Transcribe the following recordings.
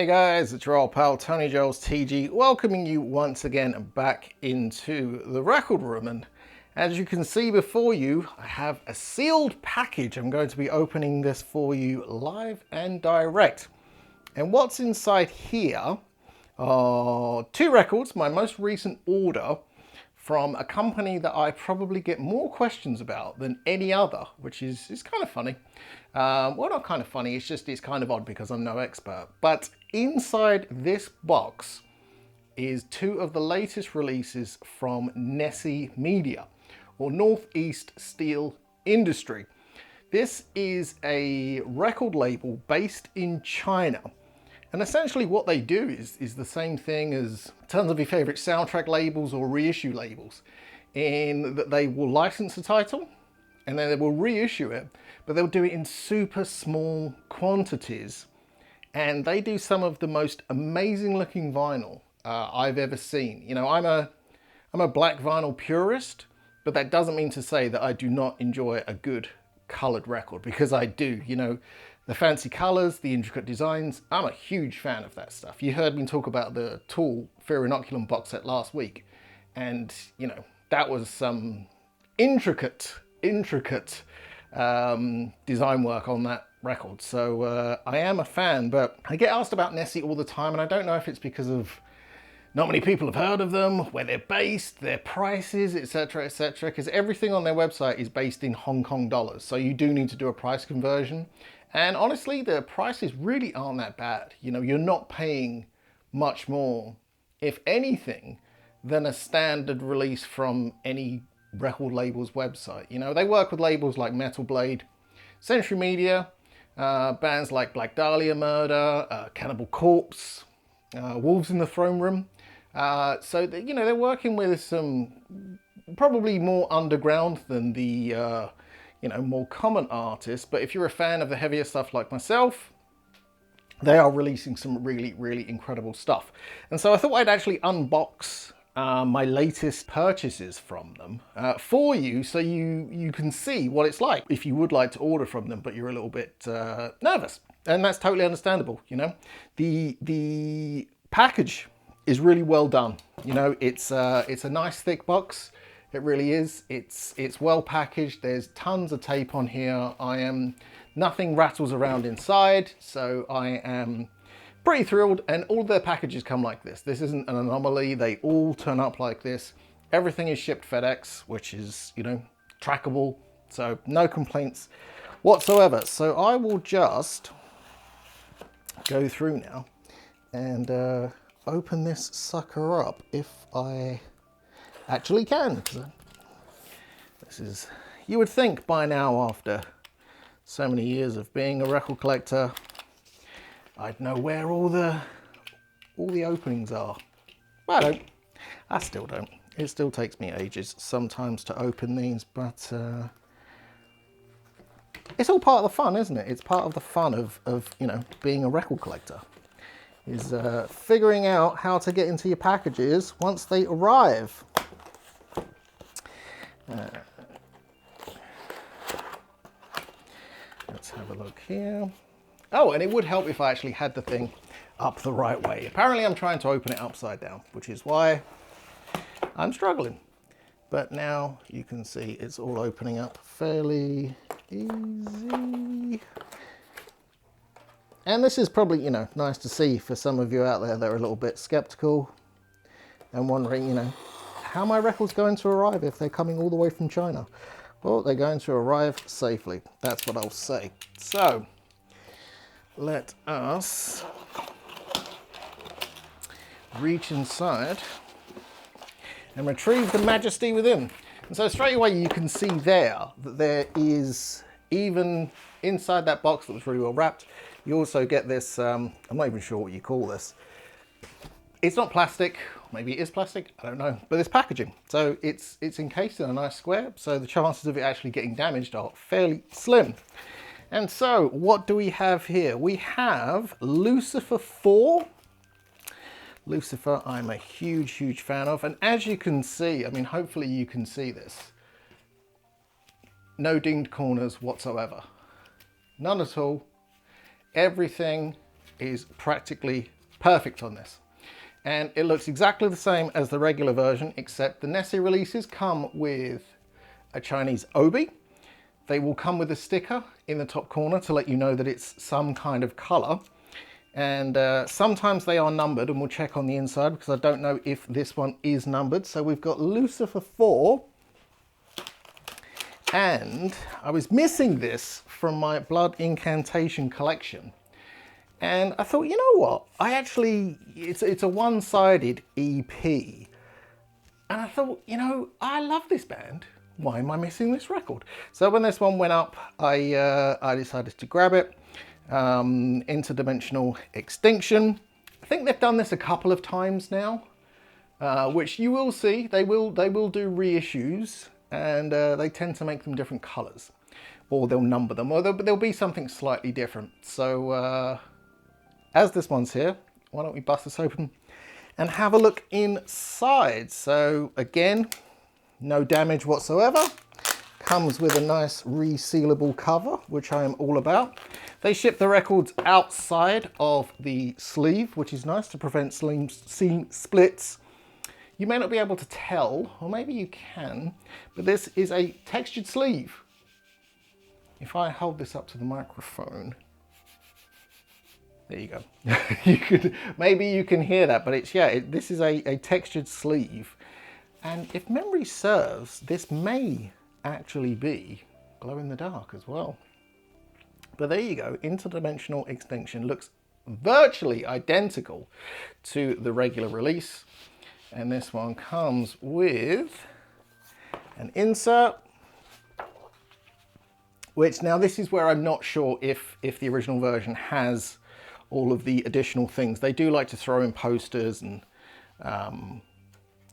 Hey guys, it's your old pal Tony Giles TG, welcoming you once again back into the record room. And as you can see before you, I have a sealed package. I'm going to be opening this for you live and direct. And what's inside here are two records, my most recent order from a company that I probably get more questions about than any other, which is kind of funny. Well, not kind of funny, it's kind of odd because I'm no expert. But inside this box is two of the latest releases from NESI Media, or Northeast Steel Industry. This is a record label based in China. And essentially what they do is the same thing as tons of your favorite soundtrack labels or reissue labels, in that they will license a title and then they will reissue it, but they'll do it in super small quantities. And they do some of the most amazing looking vinyl I've ever seen. You know, I'm a black vinyl purist, but that doesn't mean to say that I do not enjoy a good colored record, because I do. You know, the fancy colors, the intricate designs, I'm a huge fan of that stuff. You heard me talk about the Tool Fear Inoculum box set last week, and you know, that was some intricate design work on that record. So I am a fan, but I get asked about NESI all the time, and I don't know if it's because of not many people have heard of them, where they're based, their prices, etc, because everything on their website is based in Hong Kong dollars, so you do need to do a price conversion. And honestly, the prices really aren't that bad. You know, you're not paying much more, if anything, than a standard release from any record label's website. You know, they work with labels like Metal Blade, Century Media, bands like Black Dahlia Murder, Cannibal Corpse, Wolves in the Throne Room. So that, you know, they're working with some probably more underground than the you know, more common artists. But if you're a fan of the heavier stuff like myself, they are releasing some really incredible stuff. And so I thought I'd actually unbox my latest purchases from them for you, so you can see what it's like if you would like to order from them, but you're a little bit nervous. And that's totally understandable. You know, the package is really well done. You know, it's a nice thick box. It really is. It's well packaged. There's tons of tape on here. Nothing rattles around inside, so I am pretty thrilled. And all their packages come like this. This isn't an anomaly. They all turn up like this. Everything is shipped FedEx, which is, you know, trackable. So no complaints whatsoever. So I will just go through now and open this sucker up if I actually can. This is, you would think by now, after so many years of being a record collector, I'd know where all the openings are. But I don't. I still don't. It still takes me ages sometimes to open these, but it's all part of the fun, isn't it? It's part of the fun of you know, being a record collector, is figuring out how to get into your packages once they arrive. Let's have a look here. Oh, and it would help if I actually had the thing up the right way. Apparently I'm trying to open it upside down, which is why I'm struggling. But now you can see it's all opening up fairly easy. And this is probably, you know, nice to see for some of you out there that are a little bit skeptical and wondering, you know, how my records going to arrive if they're coming all the way from China. Well, they're going to arrive safely. That's what I'll say. So let us reach inside and retrieve the majesty within. And so straight away you can see there that there is, even inside that box that was really well wrapped, you also get this, I'm not even sure what you call this. It's not plastic, maybe it is plastic, I don't know, but it's packaging. So it's encased in a nice square, so the chances of it actually getting damaged are fairly slim. And so what do we have here? We have Lucifer Four. Lucifer, I'm a huge fan of. And as you can see, I mean, hopefully you can see this. No dinged corners whatsoever. None at all. Everything is practically perfect on this. And it looks exactly the same as the regular version, except the NESI releases come with a Chinese obi. They will come with a sticker in the top corner to let you know that it's some kind of color. And sometimes they are numbered, and we'll check on the inside because I don't know if this one is numbered. So we've got Lucifer Four. And I was missing this from my blood incantation collection. And I thought, you know what? It's a one-sided EP. And I thought, you know, I love this band. Why am I missing this record? So when this one went up, I decided to grab it. Interdimensional Extinction. I think they've done this a couple of times now, which you will see. They will do reissues, and they tend to make them different colors, or they'll number them, or there'll be something slightly different. So as this one's here, why don't we bust this open and have a look inside. So again, no damage whatsoever. Comes with a nice resealable cover, which I am all about. They ship the records outside of the sleeve, which is nice to prevent seam splits. You may not be able to tell, or maybe you can, but this is a textured sleeve. If I hold this up to the microphone, there you go. Maybe you can hear that, but this is a textured sleeve. And if memory serves, this may actually be glow in the dark as well. But there you go. Interdimensional Extinction looks virtually identical to the regular release. And this one comes with an insert, which now this is where I'm not sure if the original version has all of the additional things. They do like to throw in posters and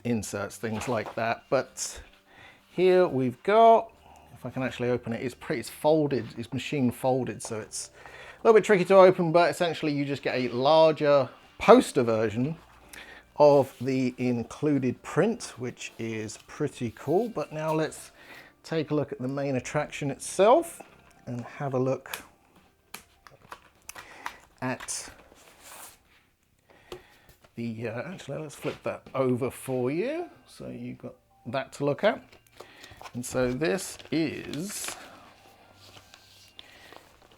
inserts, things like that. But here we've got, if I can actually open it, it's folded, it's machine folded, so it's a little bit tricky to open, but essentially you just get a larger poster version of the included print, which is pretty cool. But now let's take a look at the main attraction itself and have a look at the, actually let's flip that over for you. So you've got that to look at. And so this is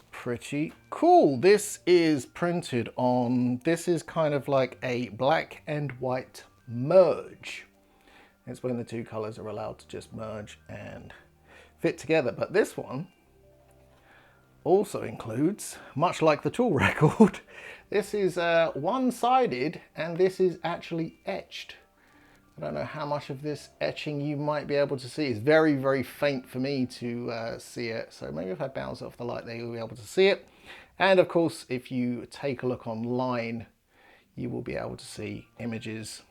pretty cool. This is printed on, this is kind of like a black and white merge. It's when the two colors are allowed to just merge and fit together. But this one also includes, much like the Tool record, this is one-sided, and this is actually etched. I don't know how much of this etching you might be able to see. It's very, very faint for me to see it. So maybe if I bounce off the light there, you'll be able to see it. And of course, if you take a look online, you will be able to see images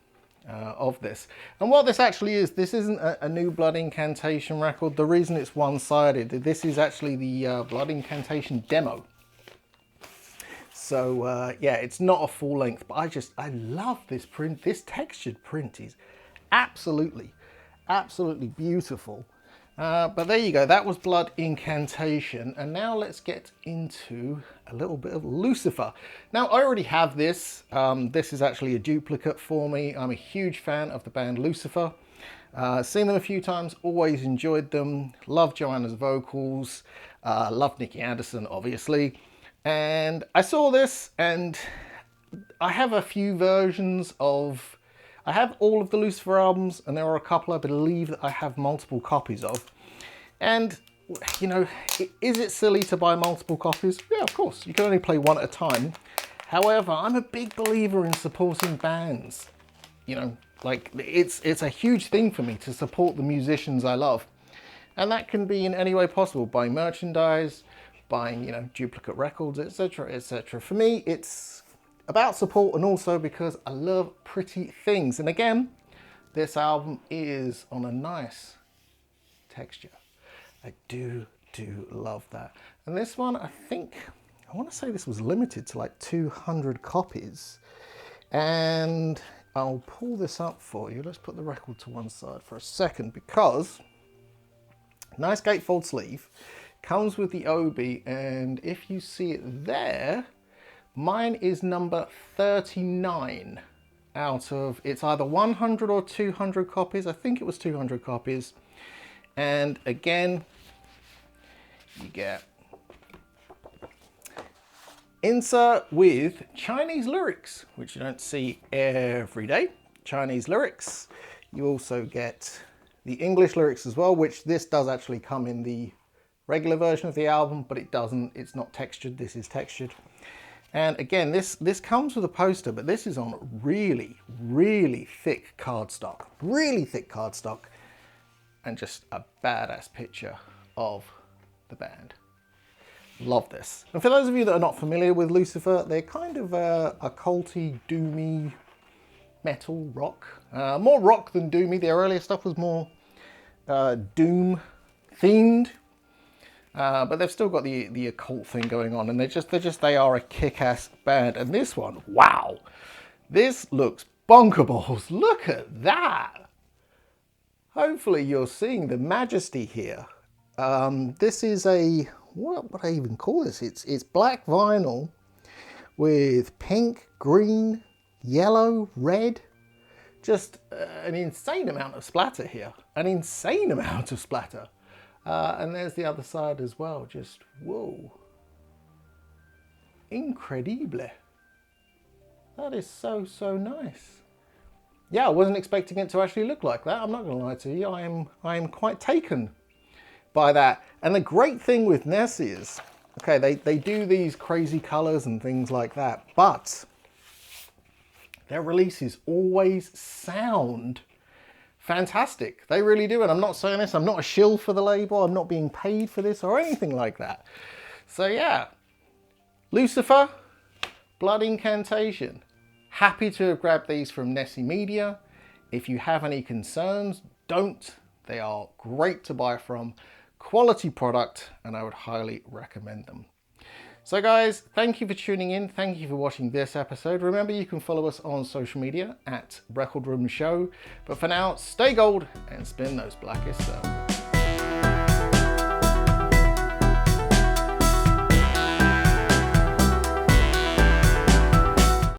of this. And what this actually is, this isn't a new blood incantation record. The reason it's one-sided, this is actually the blood incantation demo. So yeah, it's not a full length, but I love this print. This textured print is absolutely beautiful. But there you go, that was blood incantation. And now let's get into a little bit of Lucifer. Now I already have this. This is actually a duplicate for me. I'm a huge fan of the band Lucifer. Seen them a few times, always enjoyed them. Love Joanna's vocals, love Nicky Anderson, obviously. And I saw this, and I have a few versions of, I have all of the Lucifer albums, and there are a couple I believe that I have multiple copies of. And, you know, is it silly to buy multiple copies? Yeah, of course, you can only play one at a time. However, I'm a big believer in supporting bands. You know, like it's a huge thing for me to support the musicians I love. And that can be in any way possible, buying merchandise, buying, you know, duplicate records, etc., etc. For me, it's about support, and also because I love pretty things. And again, this album is on a nice texture. I do love that. And this one, I think, I want to say this was limited to like 200 copies. And I'll pull this up for you. Let's put the record to one side for a second, because nice gatefold sleeve. Comes with the obi, and if you see it there, Mine is number 39 out of, it's either 100 or 200 copies. I think it was 200 copies. And again, you get insert with Chinese lyrics, which you don't see every day. Chinese lyrics. You also get the English lyrics as well, which this does actually come in the regular version of the album, but it doesn't, it's not textured. This is textured. And again, this comes with a poster, but this is on really, really thick cardstock. Really thick cardstock. And just a badass picture of the band. Love this. And for those of you that are not familiar with Lucifer, they're kind of a occulty, doomy metal rock. More rock than doomy. Their earlier stuff was more doom themed. But they've still got the occult thing going on, and they are a kick-ass band. And this one, wow, this looks bonkerballs. Look at that. Hopefully you're seeing the majesty here. This is a, what would I even call this? It's black vinyl with pink, green, yellow, red. Just an insane amount of splatter here. An insane amount of splatter. And there's the other side as well. Just, whoa. Incredible. That is so, so nice. Yeah, I wasn't expecting it to actually look like that. I'm not going to lie to you. I am quite taken by that. And the great thing with NESI is, okay, they do these crazy colors and things like that, but their releases always sound fantastic. They really do. And I'm not saying this, I'm not a shill for the label. I'm not being paid for this or anything like that. So yeah, Lucifer, Blood Incantation. Happy to have grabbed these from NESI Media. If you have any concerns, don't. They are great to buy from. Quality product, and I would highly recommend them. So guys, thank you for tuning in. Thank you for watching this episode. Remember, you can follow us on social media at Record Room Show. But for now, stay gold and spin those blackest cells.